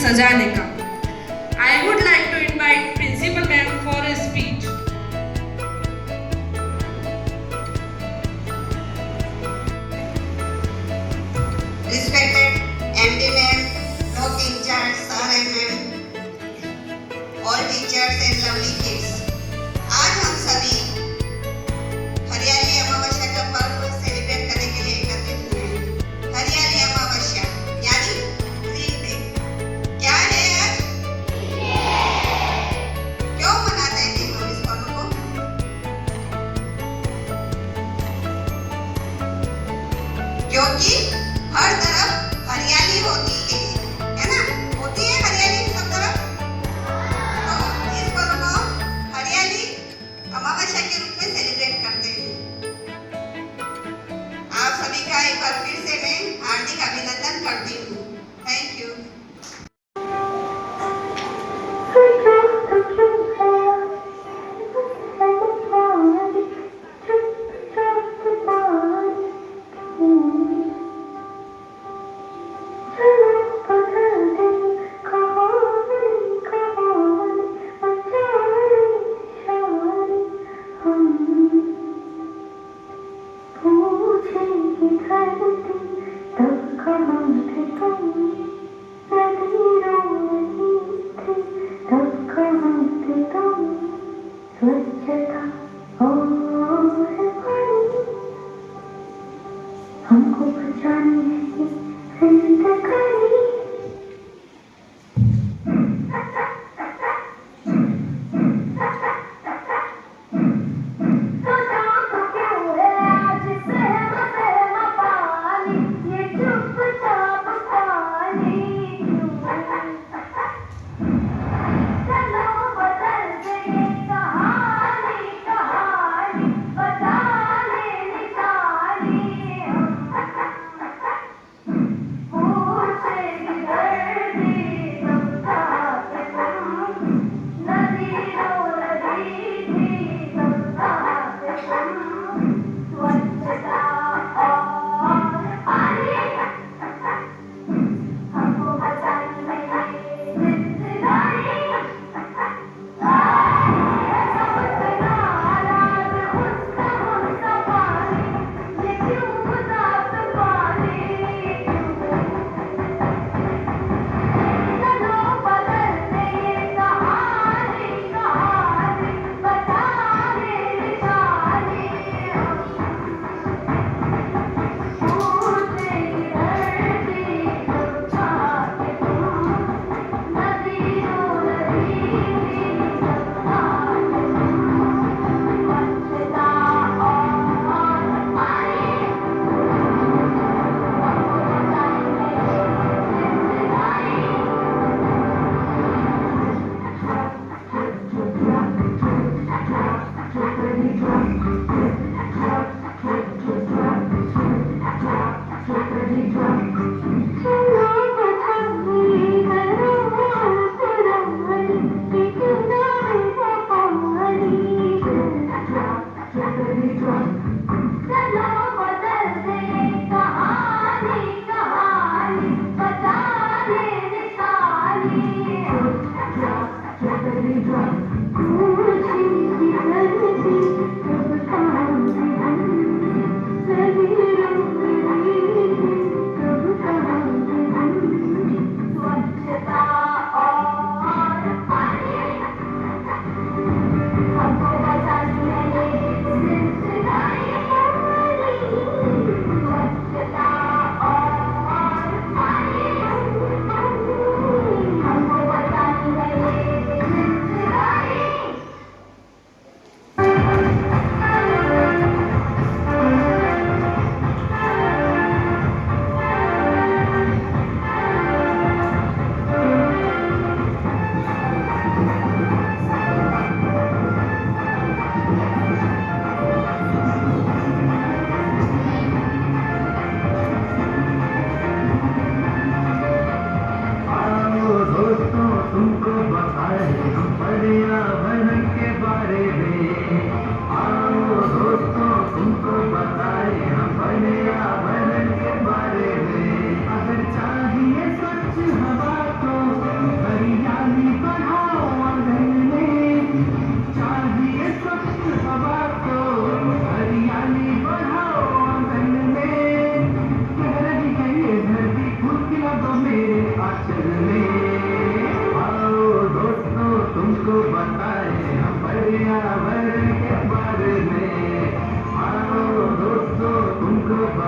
सजाने का। I would like to invite principal ma'am for a speech. Respected MD ma'am, block in charge, sir and ma'am, all teachers and lovely kids. आज हम सभी हरियाली अमावस्या का पर्व सेलिब्रेट करने के लिए एकत्रित हुए हैं। हरियाली अमावस्या यानी ग्रीन डे क्या है आज? क्यों मनाते हैं हम इस पर्व को? क्योंकि हर तरफ हरियाली होती है ना? होती है हरियाली सब तरफ। तो इस पर्व को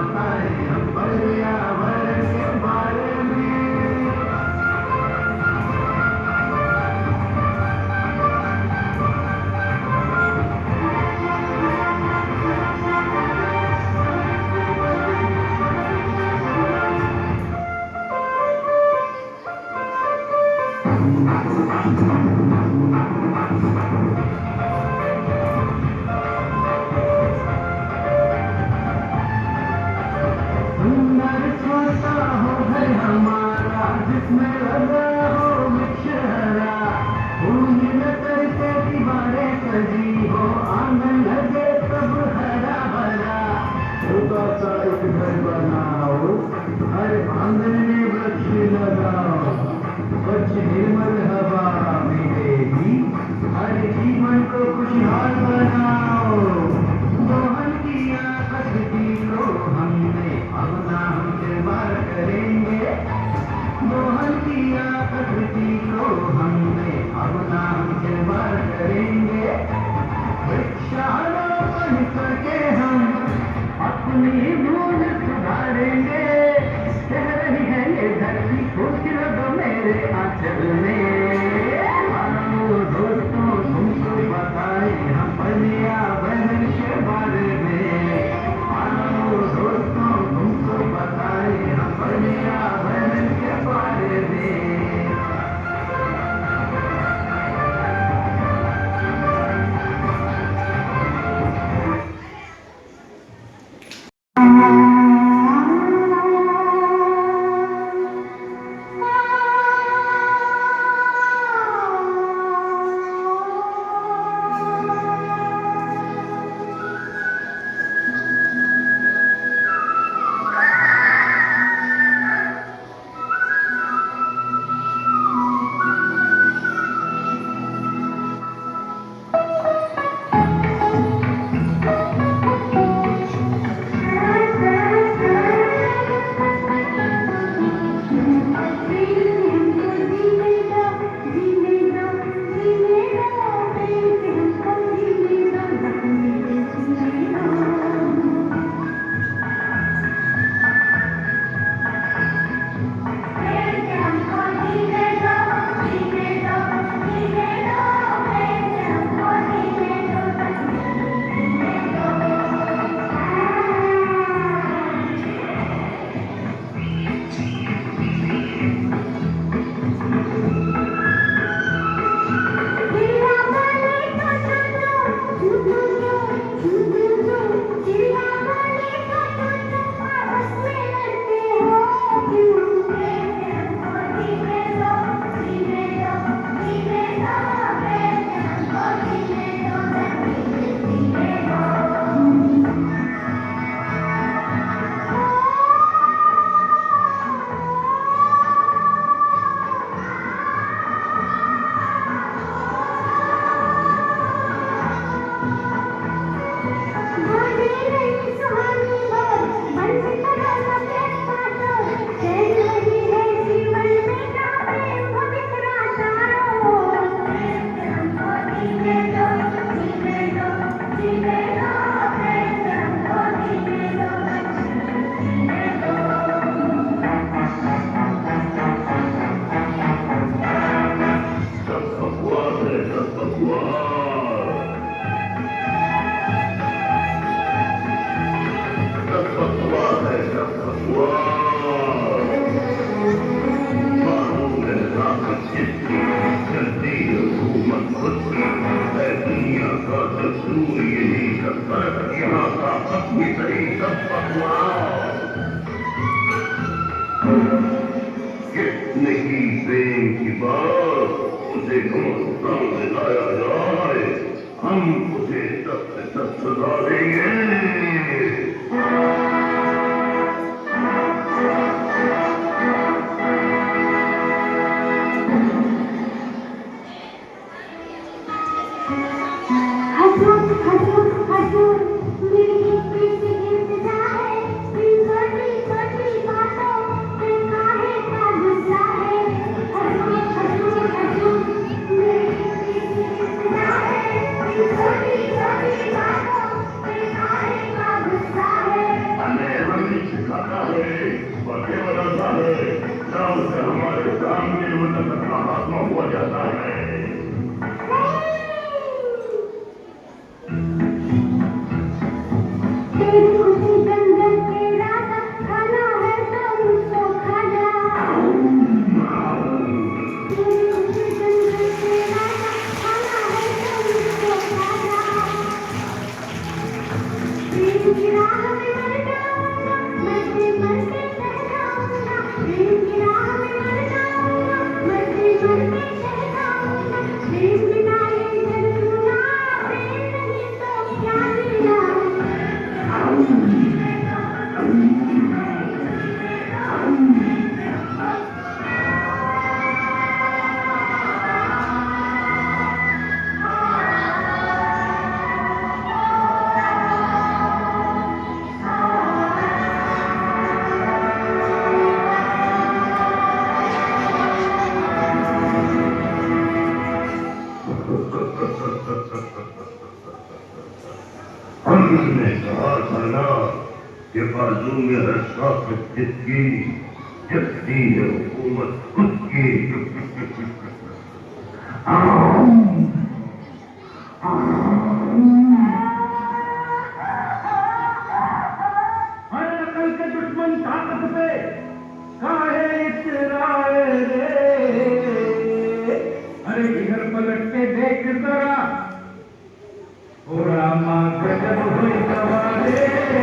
बताए हम पर्यावरण के बारे में। सुंदर छोटा हो घर हमारा, जिसमें लगा हो वृक्ष हरा, फूल न करके दीवारें सजी हो, आंगन लगे सब हरा भरा। छोटा सा एक घर बनाओ, हर आंगन में वृक्ष लगाओ, स्वच्छ निर्मल हवा मिलेगी, हर जीवन को खुशहाल बनाओ। दोहन किया प्रकृति को हमने, अपना हम निर्माण करेंगे। दोहन किया प्रकृति को हमने, अपना हम निर्माण करेंगे। वृक्षारोपण करके हम अपनी भूल सुधारेंगे। कह रही है ये धरती खुश रहो मेरे आंचल में। आओ दोस्तों तुमको बताए हम पर्यावरण के बारे में। आओ दोस्तों तुमको बताए हम पर्यावरण के बारे में। हम उसे सबसे सब सुधा देंगे। के बाजू में हर शौकत जिसकी जबकि है हुकूमत उसकी। अरे अकल के दुश्मन ताकत पे काहे इतराए रे। अरे इधर पलट के देख जरा, ओ रामा गजब हुई सवारे,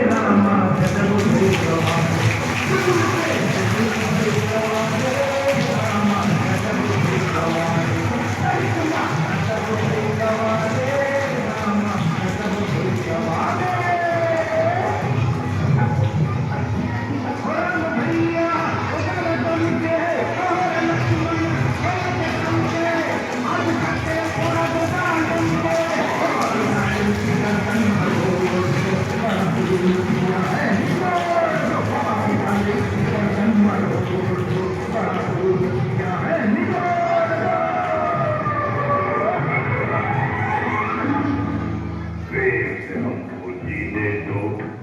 रामा गजब हुई सवारे, रामा गजब हुई सवारे, गजब हुई सवारे, रामा गजब हुई सवारे। भैया लक्ष्मण आज खाते पूरा प्रेम से हमको जीने दो,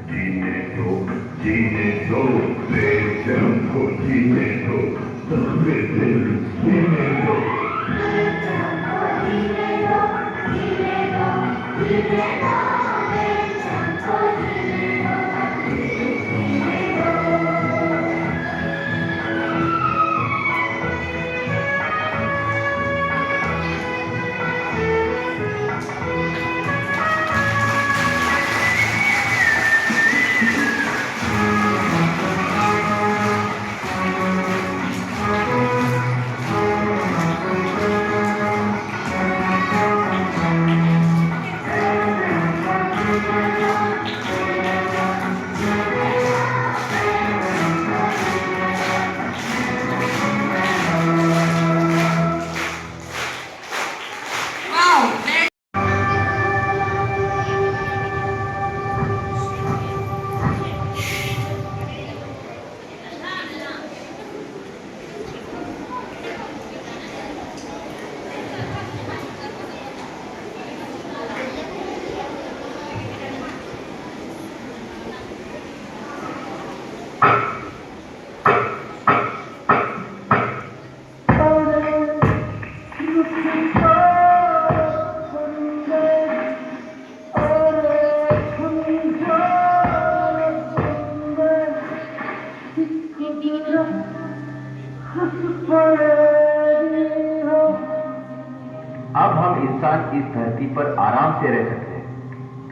जीने दो, जीने दो, प्रेम से हमको जीने दो, सबके दिल जीने दो। Wow, let's अब हम इंसान इस धरती पर आराम से रह सकते हैं,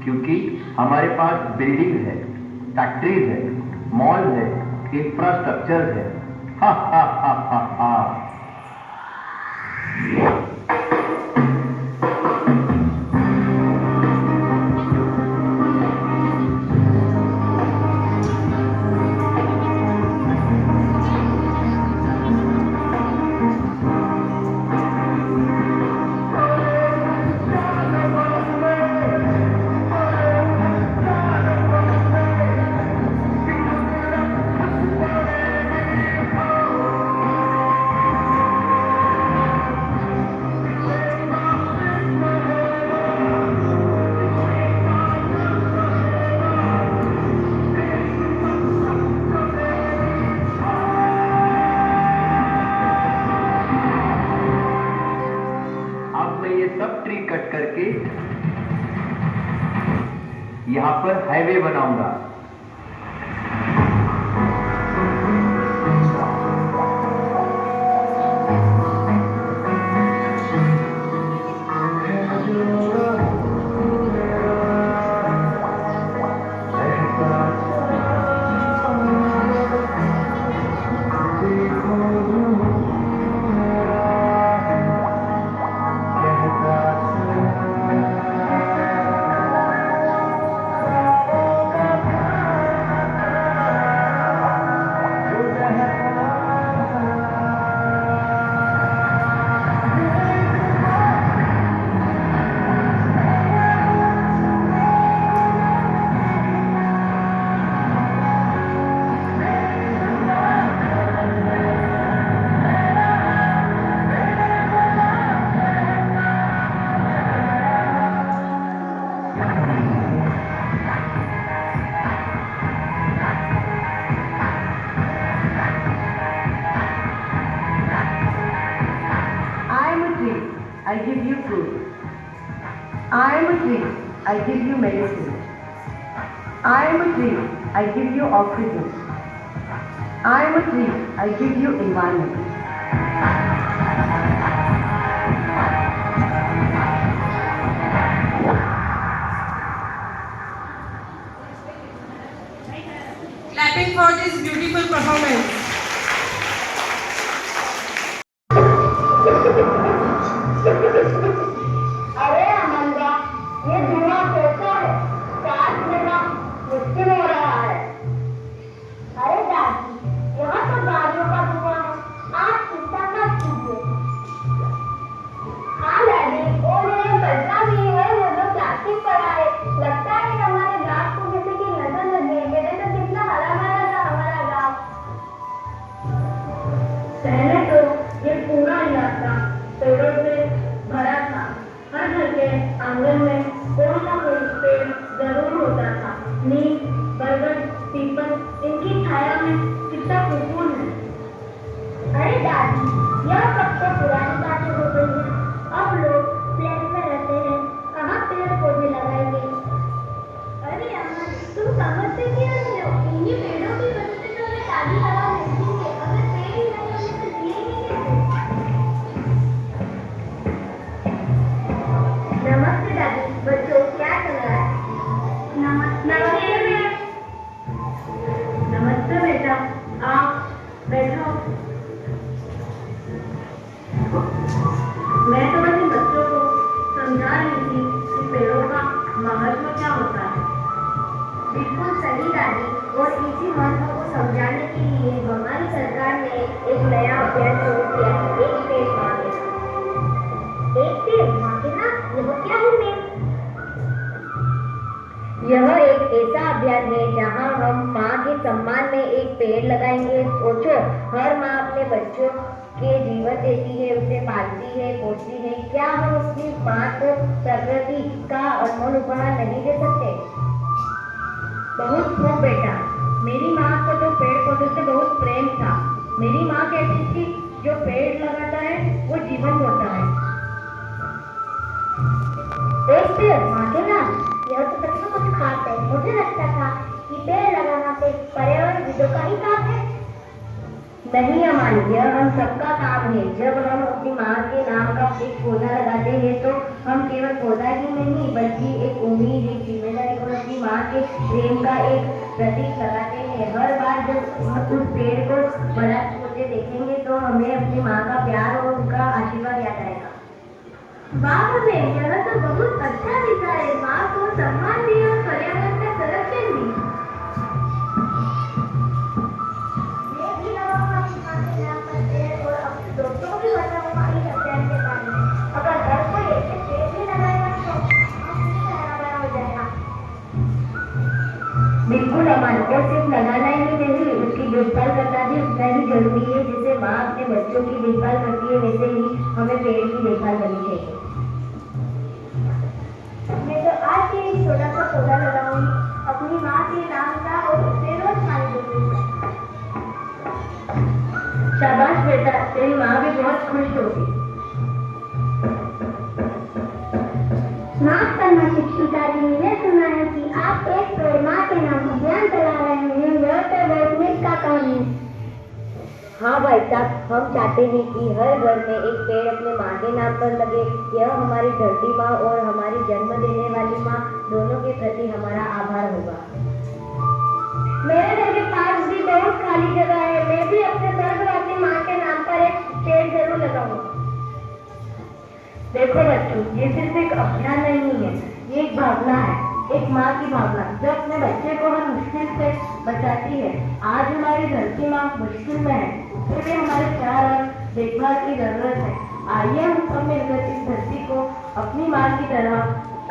क्योंकि हमारे पास बिल्डिंग है, फैक्ट्रीज है, मॉल है, इंफ्रास्ट्रक्चर है। हा हा हा हा हा। सब ट्री कट करके यहां पर हाईवे बनाऊंगा। I give you food. I am a tree, I give you medicine. I am a tree, I give you oxygen. I am a tree, I give you environment. Clapping for this beautiful performance. अरे अमंगा, ये धुआं कैसा है? सांस लेना मुश्किल हो रहा है। अरे दादी, यहाँ तो गाड़ियों का धुआं है। आप चिंता मत कीजिए। हाँ दादी, वो मेरा बच्चा भी है, वो जो प्लास्टिक पड़ा है। लगता है कि हमारे गाँव को किसी की नजर लगी है। मेरे तो कितना हरा भरा था हमारा गाँव। पहले तो ये पूरा इलाका पेड़ों से भरा था। हर घर के आंगन में कोई ना कोई पेड़ जरूर होता था। नीम, बरगद, पीपल, इनकी छाया में कितना सुकून है। अरे दादी, यह सब तो पुरानी बातें हो गई हैं। अब लोग फ्लैट में रहते हैं, कहाँ पेड़ पौधे लगाएंगे? अरे अमन, तुम समझते क्यों नहीं हो? इन्हीं पेड़ों की वजह से तो हमें ताजी हवा मिलती है। अगर पेड़ ही नहीं होंगे तो जिएंगे कैसे? नमस्ते दादी, बच्चों क्या चल रहा है? नमस्ते नमस्ते बेटा, आप बैठो। मैं तो बस इन बच्चों को समझा रही थी कि पेड़ों का महत्व क्या होता है। बिल्कुल सही दादी, और इसी महत्व को समझाने के लिए हमारी सरकार ने एक नया अभियान शुरू किया है, एक पेड़ माँ के नाम। एक पेड़ माँ के नाम, यह क्या है मेम? यह एक ऐसा अभियान है जहां हम माँ के सम्मान में एक पेड़ लगाएंगे। सोचो, हर माँ अपने बच्चों के जीवन देती है, उसे पालती है, पोषती है। क्या हम अपनी माँ को प्रकृति का अनमोल उपहार नहीं दे सकते? बहुत खूब बेटा, मेरी माँ को तो पेड़ पौधों से बहुत प्रेम था। मेरी माँ कहती थी, जो पेड़ लगाता है वो जीवन होता है। एक पेड़ माँ के नाम, यह तो सच में कुछ खास है। मुझे लगता था कि पेड़ लगाना सिर्फ पर्यावरणविदों का ही काम है। नहीं अमन, यह हम सबका काम है। जब हम अपनी माँ के नाम का एक पौधा लगाते हैं तो हम केवल पौधा ही नहीं बल्कि एक उम्मीद, एक जिम्मेदारी और अपनी माँ के प्रेम का एक प्रतीक लगाते हैं। हर बार जब हम उस पेड़ को बड़ा होते देखेंगे तो हमें अपनी माँ का प्यार और उनका आशीर्वाद याद आएगा। वाह में यह तो बहुत अच्छा विचार है। माँ को सम्मान दिया और पर्यावरण का संरक्षण भी। मैं भी लगाऊंगा अपनी माँ के नाम पर पेड़ और अपने दोस्तों को भी बताऊंगा इस अभियान के बारे में। अगर हर कोई ऐसे पेड़ भी लगाएगा तो हरा भरा हो जाएगा। बिल्कुल अमन, और सिर्फ लगाना ही नहीं, उसकी देखभाल करना भी उतना ही जरूरी है। जैसे माँ अपने बच्चों की देखभाल करती है, वैसे ही हमें पेड़ की देखभाल करनी चाहिए। मैं तो आज से एक छोटा सा पौधा लगाऊंगी, अपनी माँ के नाम का, और उसे रोज पानी दूंगी। शाबाश बेटा, तेरी माँ भी बहुत खुश होगी। माफ करना शिक्षिका जी, मैंने सुना है कि आप एक पेड़ माँ के नाम अभियान चला रहे हैं। यह तो बहुत नेक का काम है। हाँ भाई साहब, हम चाहते हैं कि हर घर में एक पेड़ अपने माँ के नाम पर लगे। यह हमारी धरती माँ और हमारी जन्म देने वाली माँ दोनों के प्रति हमारा आभार होगा। मेरे घर के पास भी बहुत खाली जगह है। मैं भी अपने स्वर्गवासी माँ के नाम पर एक पेड़ जरूर लगाऊंगा। देखो बच्चों, ये सिर्फ एक अभियान नहीं है, ये एक भावना है, एक माँ की भावना जो अपने बच्चे को हर मुश्किल से बचाती है। आज हमारी धरती माँ मुश्किल में है, उसके लिए हमारे प्यार और देखभाल की जरूरत है। आइए हम सब मिलकर इस धरती को अपनी माँ की तरह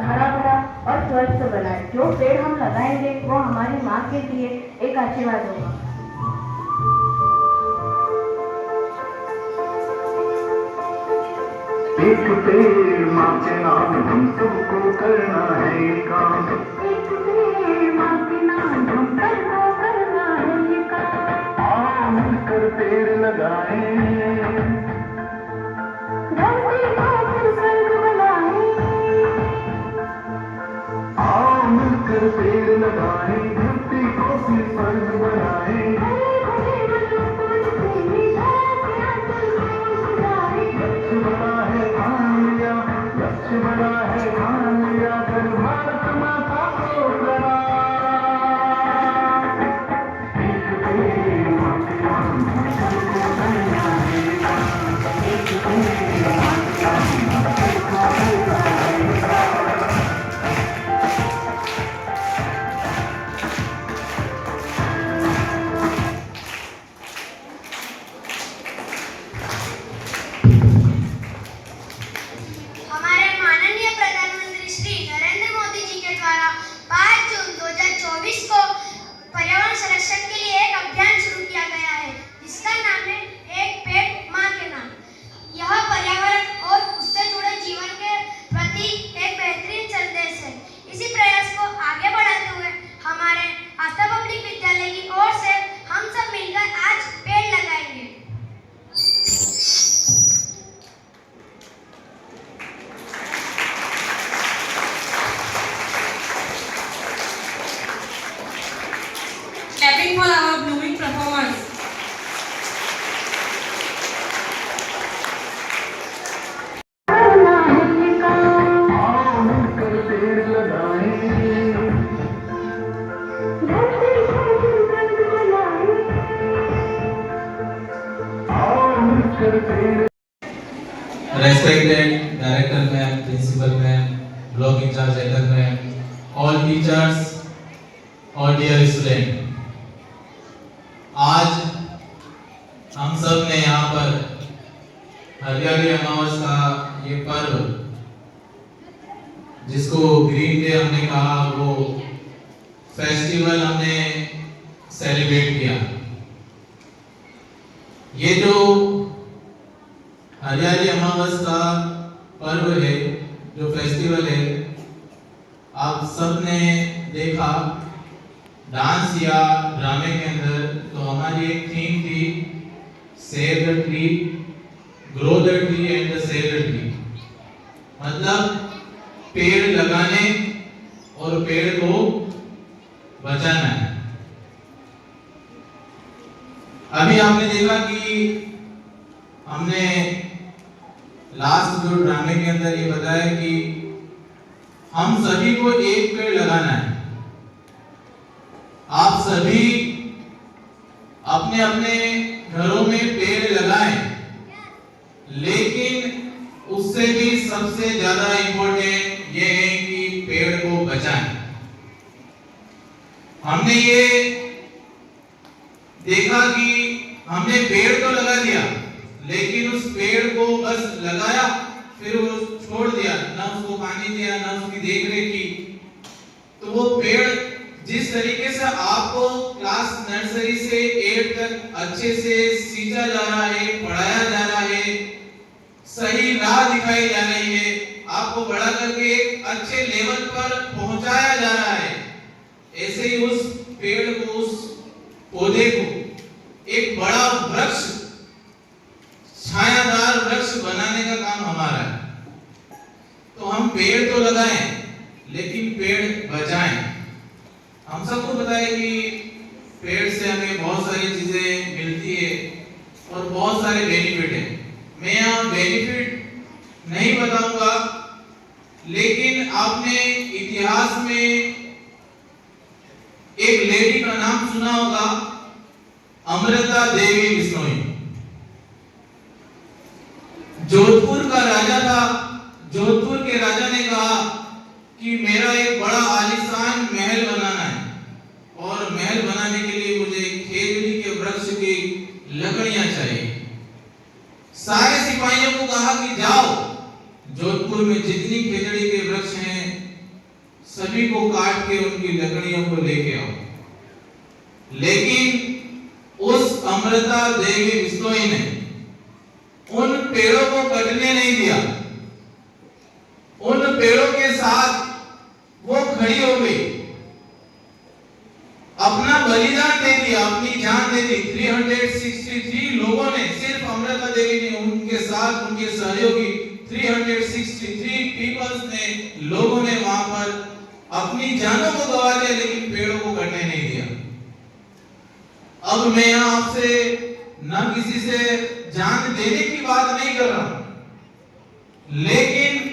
हरा भरा और स्वस्थ बनाए। जो पेड़ हम लगाएंगे वो हमारी माँ के लिए एक आशीर्वाद होगा। एक पेड़ माँ के नाम, हम सबको करना है ये काम। एक पेड़ माँ के नाम, हम सबको करना है ये काम। आओ मिलकर पेड़ लगाएं। धरती को फिर से Respected Director Ma'am, Principal Ma'am, Block Incharge Heather Ma'am, all teachers और dear student, आज हम सब ने यहाँ पर हरियाली अमावस का ये पर्व, जिसको ग्रीन डे हमने कहा, वो फेस्टिवल हमने सेलिब्रेट किया। ये जो हरियाली अमावस का पर्व है, जो फेस्टिवल है, आप सब ने देखा डांस या ड्रामे के अंदर, तो हमारी एक थीम थी save the tree, grow the tree and save the tree. मतलब पेड़ लगाने और पेड़ को बचाना है। अभी आपने देखा कि हमने लास्ट जो ड्रामे के अंदर ये बताया कि हम सभी को एक पेड़ लगाना है। आप सभी अपने अपने घरों में पेड़ लगाएं, लेकिन उससे भी सबसे ज्यादा इंपॉर्टेंट ये है कि पेड़ को बचाएं। हमने ये देखा कि हमने पेड़ तो लगा दिया, लेकिन उस पेड़ को बस लगाया, फिर वो छोड़ दिया, ना उसको पानी दिया, ना उसकी देखरेख की। तो वो पेड़ जिस तरीके से आपको क्लास नर्सरी से 8 तक अच्छे से सींचा जा रहा है, पढ़ाया जा रहा है, सही राह दिखाई जा रही है, आपको बड़ा करके एक अच्छे लेवल पर पहुंचाया जा रहा है, ऐसे ही उस पेड़ को, उस पौधे को एक बड़ा वृक्ष, छायादार वृक्ष बनाने का काम हमारा है। तो हम पेड़ तो लगाएं, लेकिन पेड़ बचाएं। हम सबको पता है कि पेड़ से हमें बहुत सारी चीजें मिलती है और बहुत सारे बेनिफिट हैं। मैं यहाँ बेनिफिट नहीं बताऊंगा, लेकिन आपने इतिहास में एक लेडी का नाम सुना होगा, अमृता देवी बिश्नोई। जोधपुर का राजा था। जोधपुर के राजा ने कहा कि मेरा एक बड़ा आलीशान महल बनाना है, और महल बनाने के लिए मुझे खेजड़ी के वृक्ष की लकड़ियां चाहिए। सारे सिपाहियों को कहा कि जाओ, जोधपुर में जितनी खेजड़ी के वृक्ष हैं सभी को काट के उनकी लकड़ियों को लेके आओ। लेकिन उस अमृता देवी बिश्नोई ने उन पेड़ों को कटने नहीं दिया। उन पेड़ों के साथ वो खड़ी हो गई, अपना बलिदान दे दिया, अपनी जान दे दी। 363 लोगों ने, सिर्फ अमृता देवी ने, उनके साथ उनके सहयोगी 363 पीपल्स ने, लोगों ने वहां पर अपनी जानों को गवा दिया, लेकिन पेड़ों को कटने नहीं दिया। अब मैं यहाँ आपसे न किसी से जान देने की बात नहीं कर रहा हूं, लेकिन